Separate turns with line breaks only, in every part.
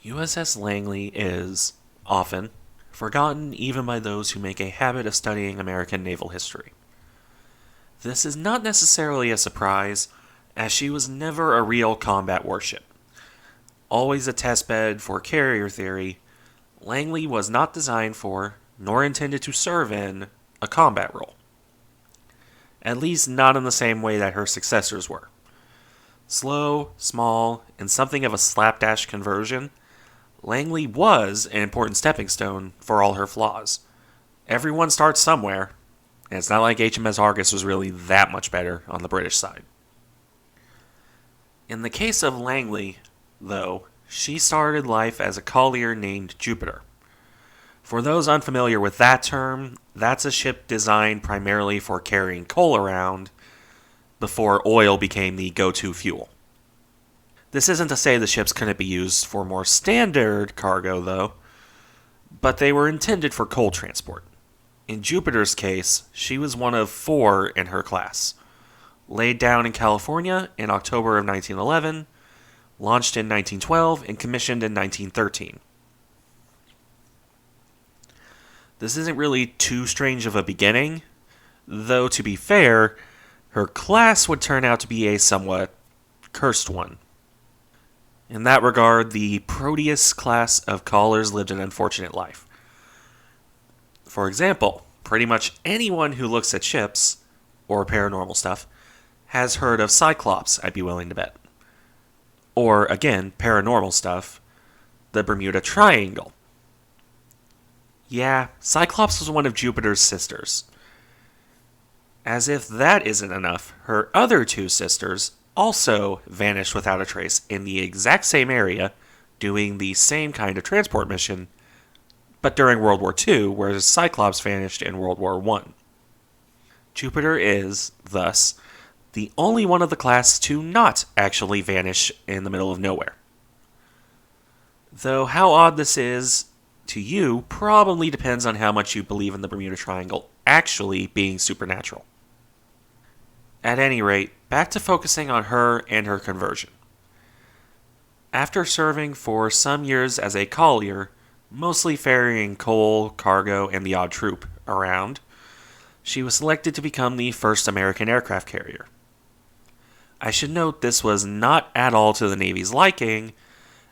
USS Langley is, often, forgotten even by those who make a habit of studying American naval history. This is not necessarily a surprise, as she was never a real combat warship. Always a testbed for carrier theory, Langley was not designed for, nor intended to serve in, a combat role. At least not in the same way that her successors were. Slow, small, and something of a slapdash conversion, Langley was an important stepping stone for all her flaws. Everyone starts somewhere, and it's not like HMS Argus was really that much better on the British side. In the case of Langley, though, she started life as a collier named Jupiter. For those unfamiliar with that term, that's a ship designed primarily for carrying coal around before oil became the go-to fuel. This isn't to say the ships couldn't be used for more standard cargo, though, but they were intended for coal transport. In Jupiter's case, she was one of 4 in her class. Laid down in California in October of 1911, launched in 1912, and commissioned in 1913. This isn't really too strange of a beginning, though to be fair, her class would turn out to be a somewhat cursed one. In that regard, the Proteus class of callers lived an unfortunate life. For example, pretty much anyone who looks at ships, or paranormal stuff, has heard of Cyclops, I'd be willing to bet. Or, again, paranormal stuff, the Bermuda Triangle. Yeah, Cyclops was one of Jupiter's sisters. As if that isn't enough, her other 2 sisters also vanished without a trace in the exact same area, doing the same kind of transport mission, but during World War II, whereas Cyclops vanished in World War I. Jupiter is, thus, the only one of the class to not actually vanish in the middle of nowhere. Though how odd this is to you probably depends on how much you believe in the Bermuda Triangle actually being supernatural. At any rate, back to focusing on her and her conversion. After serving for some years as a collier, mostly ferrying coal, cargo, and the odd troop around, she was selected to become the first American aircraft carrier. I should note this was not at all to the Navy's liking,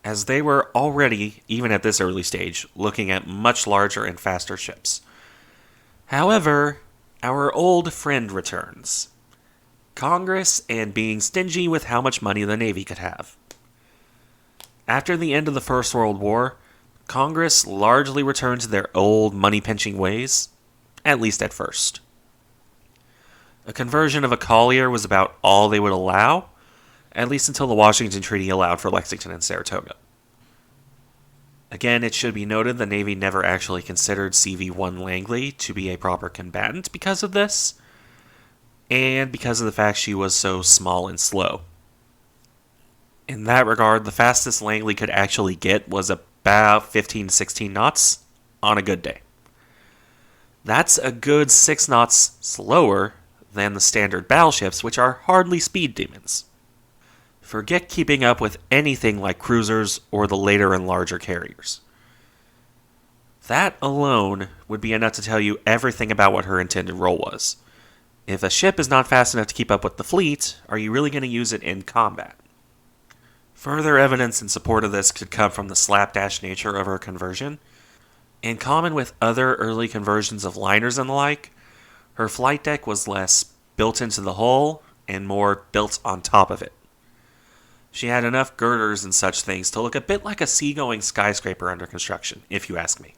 as they were already, even at this early stage, looking at much larger and faster ships. However, our old friend returns. Congress and being stingy with how much money the Navy could have. After the end of the First World War, Congress largely returned to their old money-pinching ways, at least at first. A conversion of a collier was about all they would allow, at least until the Washington Treaty allowed for Lexington and Saratoga. Again, it should be noted the Navy never actually considered CV-1 Langley to be a proper combatant because of this, and because of the fact she was so small and slow. In that regard, the fastest Langley could actually get was about 15 to 16 knots on a good day. That's a good 6 knots slower than the standard battleships, which are hardly speed demons. Forget keeping up with anything like cruisers or the later and larger carriers. That alone would be enough to tell you everything about what her intended role was. If a ship is not fast enough to keep up with the fleet, are you really going to use it in combat? Further evidence in support of this could come from the slapdash nature of her conversion. In common with other early conversions of liners and the like, her flight deck was less built into the hull and more built on top of it. She had enough girders and such things to look a bit like a seagoing skyscraper under construction, if you ask me.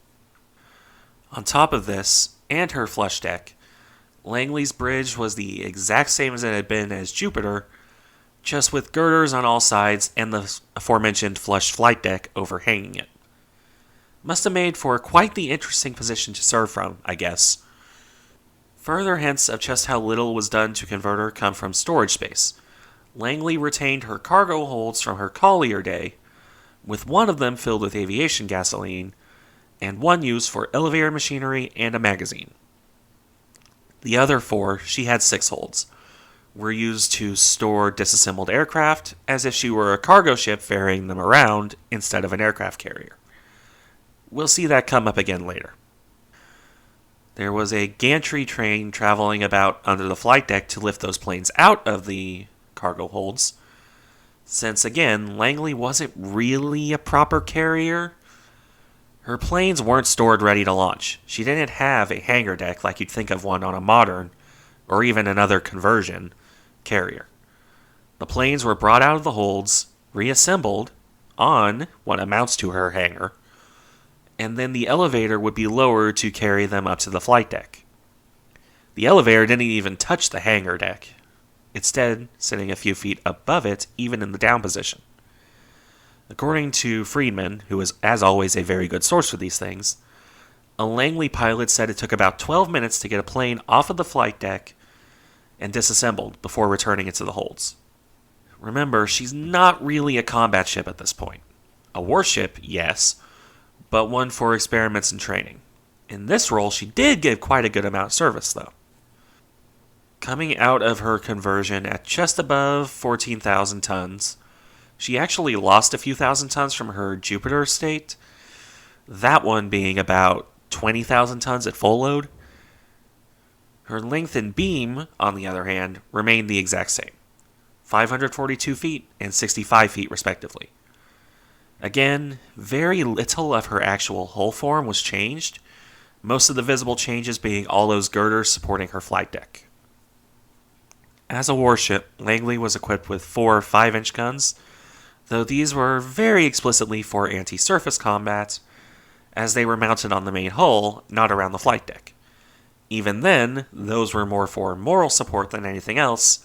On top of this, and her flush deck, Langley's bridge was the exact same as it had been as Jupiter, just with girders on all sides and the aforementioned flush flight deck overhanging it. Must have made for quite the interesting position to serve from, I guess. Further hints of just how little was done to convert her come from storage space. Langley retained her cargo holds from her collier day, with one of them filled with aviation gasoline, and one used for elevator machinery and a magazine. The other 4, she had 6 holds, were used to store disassembled aircraft as if she were a cargo ship ferrying them around instead of an aircraft carrier. We'll see that come up again later. There was a gantry train traveling about under the flight deck to lift those planes out of the cargo holds. Since, again, Langley wasn't really a proper carrier, her planes weren't stored ready to launch. She didn't have a hangar deck like you'd think of one on a modern, or even another conversion, carrier. The planes were brought out of the holds, reassembled on what amounts to her hangar, and then the elevator would be lowered to carry them up to the flight deck. The elevator didn't even touch the hangar deck, instead sitting a few feet above it, even in the down position. According to Friedman, who is, as always, a very good source for these things, a Langley pilot said it took about 12 minutes to get a plane off of the flight deck and disassembled before returning it to the holds. Remember, she's not really a combat ship at this point. A warship, yes, but one for experiments and training. In this role, she did give quite a good amount of service, though. Coming out of her conversion at just above 14,000 tons, she actually lost a few thousand tons from her Jupiter state, that one being about 20,000 tons at full load. Her length and beam, on the other hand, remained the exact same, 542 feet and 65 feet respectively. Again, very little of her actual hull form was changed, most of the visible changes being all those girders supporting her flight deck. As a warship, Langley was equipped with 4 5-inch guns, though these were very explicitly for anti-surface combat, as they were mounted on the main hull, not around the flight deck. Even then, those were more for moral support than anything else,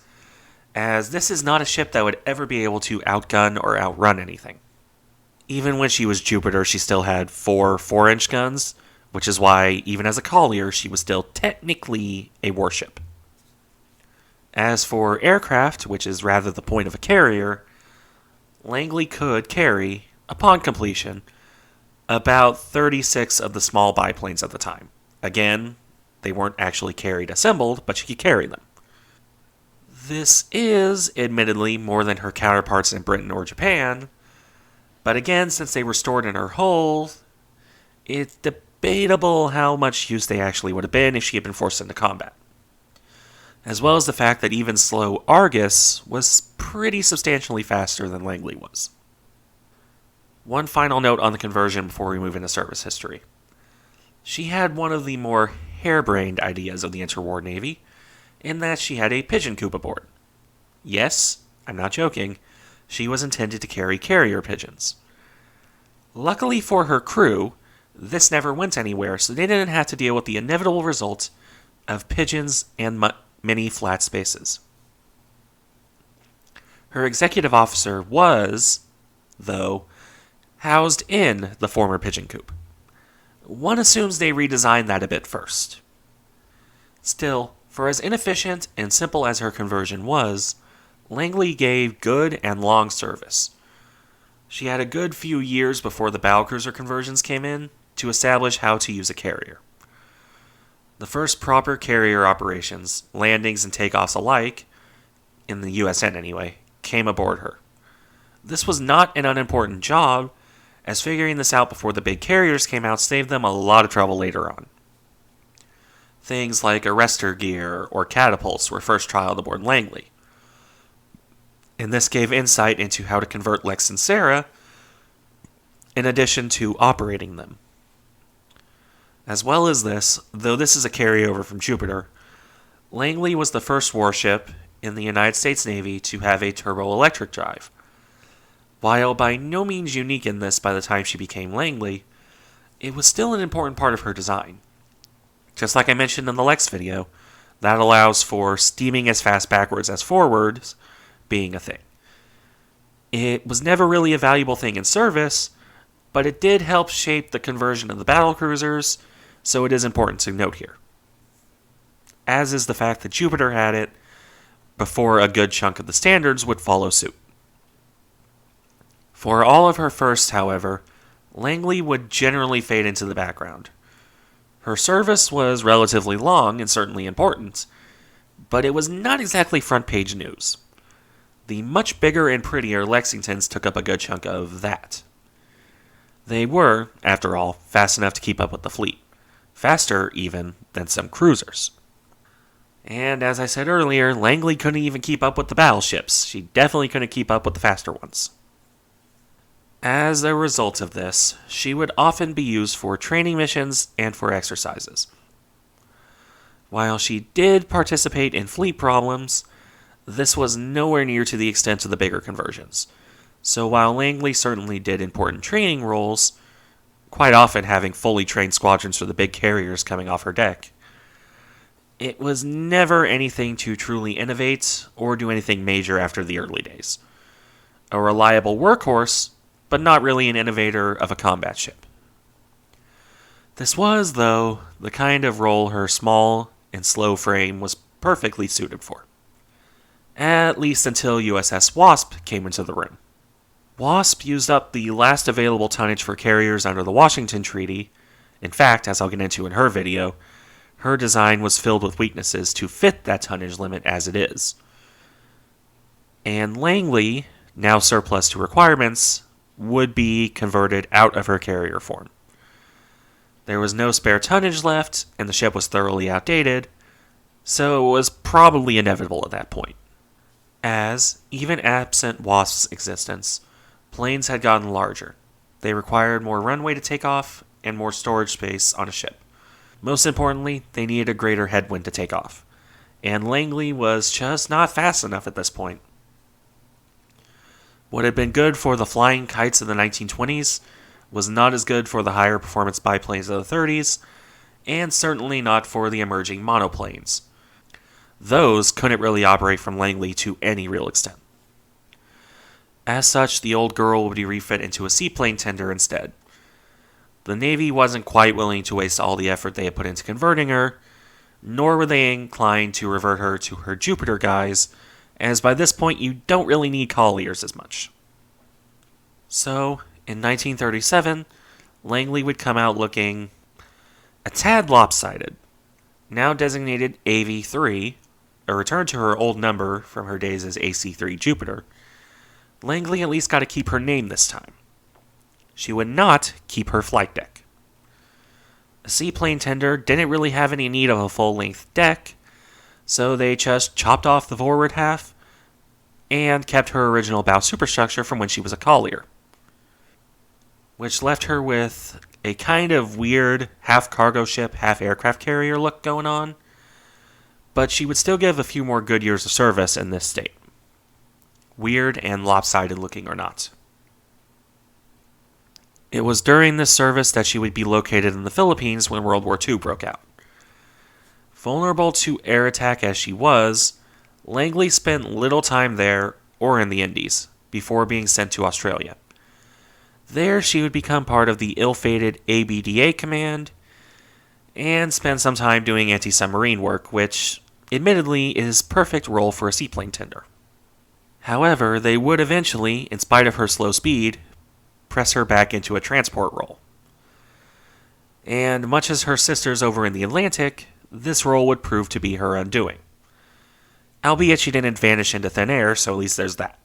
as this is not a ship that would ever be able to outgun or outrun anything. Even when she was Jupiter, she still had 4 4-inch guns, which is why, even as a collier, she was still technically a warship. As for aircraft, which is rather the point of a carrier, Langley could carry, upon completion, about 36 of the small biplanes at the time. Again, they weren't actually carried assembled, but she could carry them. This is, admittedly, more than her counterparts in Britain or Japan, but again, since they were stored in her hull, it's debatable how much use they actually would have been if she had been forced into combat. As well as the fact that even slow Argus was pretty substantially faster than Langley was. One final note on the conversion before we move into service history. She had one of the more harebrained ideas of the interwar Navy, in that she had a pigeon coop aboard. Yes, I'm not joking, she was intended to carry carrier pigeons. Luckily for her crew, this never went anywhere, so they didn't have to deal with the inevitable result of pigeons and many flat spaces. Her executive officer was, though, housed in the former pigeon coop. One assumes they redesigned that a bit first. Still, for as inefficient and simple as her conversion was, Langley gave good and long service. She had a good few years before the battlecruiser conversions came in to establish how to use a carrier. The first proper carrier operations, landings and takeoffs alike, in the USN anyway, came aboard her. This was not an unimportant job, as figuring this out before the big carriers came out saved them a lot of trouble later on. Things like arrestor gear or catapults were first trialed aboard Langley. And this gave insight into how to convert Lex and Sarah, in addition to operating them. As well as this, though this is a carryover from Jupiter, Langley was the first warship in the United States Navy to have a turboelectric drive. While by no means unique in this by the time she became Langley, it was still an important part of her design. Just like I mentioned in the Lex video, that allows for steaming as fast backwards as forwards being a thing. It was never really a valuable thing in service, but it did help shape the conversion of the battlecruisers, so it is important to note here. As is the fact that Jupiter had it before a good chunk of the standards would follow suit. For all of her firsts, however, Langley would generally fade into the background. Her service was relatively long and certainly important, but it was not exactly front page news. The much bigger and prettier Lexingtons took up a good chunk of that. They were, after all, fast enough to keep up with the fleet. Faster, even, than some cruisers. And as I said earlier, Langley couldn't even keep up with the battleships. She definitely couldn't keep up with the faster ones. As a result of this, she would often be used for training missions and for exercises. While she did participate in fleet problems, this was nowhere near to the extent of the bigger conversions. So while Langley certainly did important training roles, quite often having fully trained squadrons for the big carriers coming off her deck, it was never anything to truly innovate or do anything major after the early days. A reliable workhorse, but not really an innovator of a combat ship. This was, though, the kind of role her small and slow frame was perfectly suited for. At least until USS Wasp came into the room. Wasp used up the last available tonnage for carriers under the Washington Treaty. In fact, as I'll get into in her video, her design was filled with weaknesses to fit that tonnage limit as it is. And Langley, now surplus to requirements, would be converted out of her carrier form. There was no spare tonnage left, and the ship was thoroughly outdated, so it was probably inevitable at that point. As, even absent Wasp's existence, planes had gotten larger. They required more runway to take off and more storage space on a ship. Most importantly, they needed a greater headwind to take off, and Langley was just not fast enough at this point. What had been good for the flying kites of the 1920s was not as good for the higher performance biplanes of the 30s, and certainly not for the emerging monoplanes. Those couldn't really operate from Langley to any real extent. As such, the old girl would be refit into a seaplane tender instead. The Navy wasn't quite willing to waste all the effort they had put into converting her, nor were they inclined to revert her to her Jupiter guise, as by this point you don't really need colliers as much. So, in 1937, Langley would come out looking a tad lopsided. Now designated AV3, a return to her old number from her days as AC3 Jupiter, Langley at least got to keep her name this time. She would not keep her flight deck. A seaplane tender didn't really have any need of a full-length deck, so they just chopped off the forward half and kept her original bow superstructure from when she was a collier, which left her with a kind of weird half cargo ship, half aircraft carrier look going on, but she would still give a few more good years of service in this state. Weird and lopsided looking or not. It was during this service that she would be located in the Philippines when World War II broke out. Vulnerable to air attack as she was, Langley spent little time there or in the Indies before being sent to Australia. There she would become part of the ill-fated ABDA command and spend some time doing anti-submarine work, which, admittedly, is perfect role for a seaplane tender. However, they would eventually, in spite of her slow speed, press her back into a transport role. And much as her sisters over in the Atlantic, this role would prove to be her undoing. Albeit she didn't vanish into thin air, so at least there's that.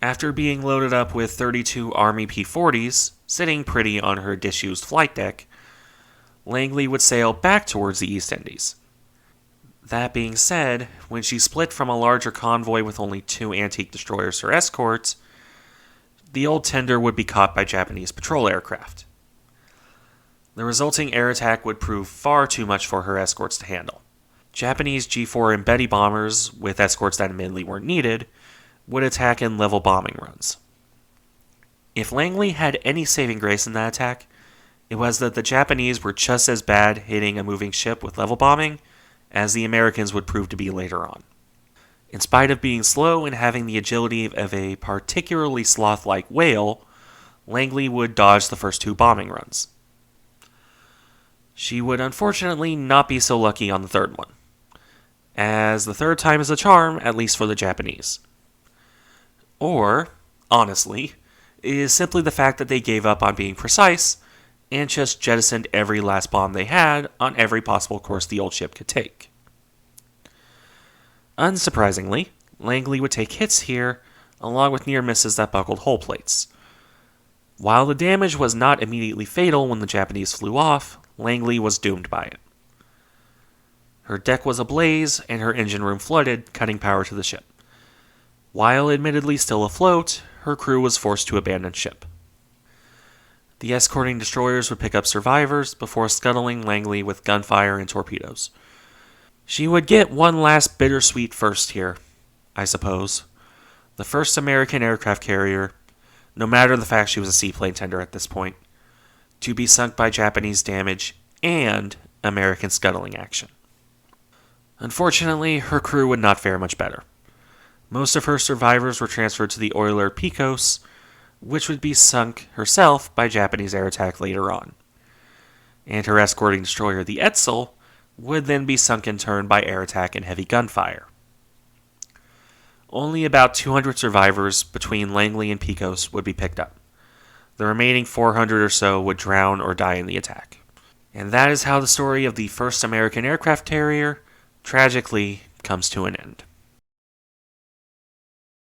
After being loaded up with 32 Army P-40s, sitting pretty on her disused flight deck, Langley would sail back towards the East Indies. That being said, when she split from a larger convoy with only 2 antique destroyers for escorts, the old tender would be caught by Japanese patrol aircraft. The resulting air attack would prove far too much for her escorts to handle. Japanese G4 and Betty bombers, with escorts that admittedly weren't needed, would attack in level bombing runs. If Langley had any saving grace in that attack, it was that the Japanese were just as bad hitting a moving ship with level bombing as the Americans would prove to be later on. In spite of being slow and having the agility of a particularly sloth-like whale, Langley would dodge the first 2 bombing runs. She would unfortunately not be so lucky on the third one, as the third time is a charm, at least for the Japanese. Or, honestly, it is simply the fact that they gave up on being precise and just jettisoned every last bomb they had on every possible course the old ship could take. Unsurprisingly, Langley would take hits here, along with near misses that buckled hull plates. While the damage was not immediately fatal when the Japanese flew off, Langley was doomed by it. Her deck was ablaze and her engine room flooded, cutting power to the ship. While admittedly still afloat, her crew was forced to abandon ship. The escorting destroyers would pick up survivors before scuttling Langley with gunfire and torpedoes. She would get one last bittersweet first here, I suppose. The first American aircraft carrier, no matter the fact she was a seaplane tender at this point, to be sunk by Japanese damage and American scuttling action. Unfortunately, her crew would not fare much better. Most of her survivors were transferred to the oiler Picos, which would be sunk herself by Japanese air attack later on. And her escorting destroyer, the Etzel, would then be sunk in turn by air attack and heavy gunfire. Only about 200 survivors between Langley and Picos would be picked up. The remaining 400 or so would drown or die in the attack. And that is how the story of the first American aircraft carrier tragically comes to an end.